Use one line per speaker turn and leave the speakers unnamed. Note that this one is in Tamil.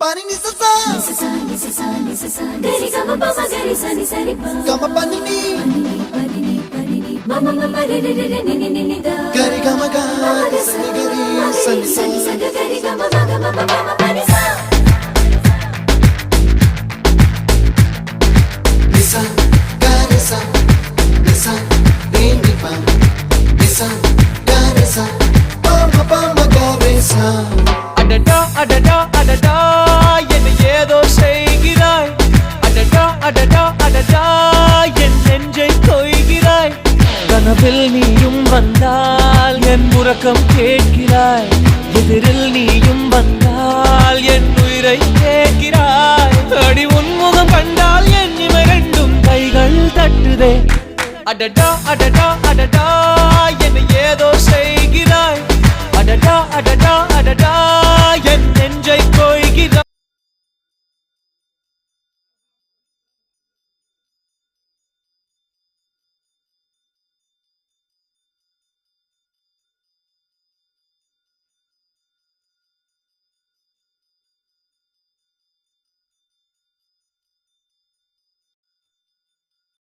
Pani ni sa sa gari gama pa ma gari sa ni sa ri pa gama pani ni mama mama re re re ni ni ni da gari gama ga sa ni gari sa ni sa gari gama ma gama mama pani sa nisa gari sa nisa re ni pa nisa gari sa pa ma gari sa
அடடா அடடா அடடா என்ன ஏதோ செய்கிறாய் அடடா அடடா அடடா என் நெஞ்சை கொய்கிறாய் கனவில் நீயும் வந்தால் என் உறக்கம் கேட்கிறாய் எதிரில் நீயும் வந்தால் என் உயிரை கேட்கிறாய் அடி உன்முகம் கண்டால் என் இமை ரெண்டும் கைகள் தட்டுதே அடடா அடடா அடடா என்ன ஏதோ செய்கிறாய் அடடா அடடா அடடா என் நெஞ்சை கொய்கிறாய்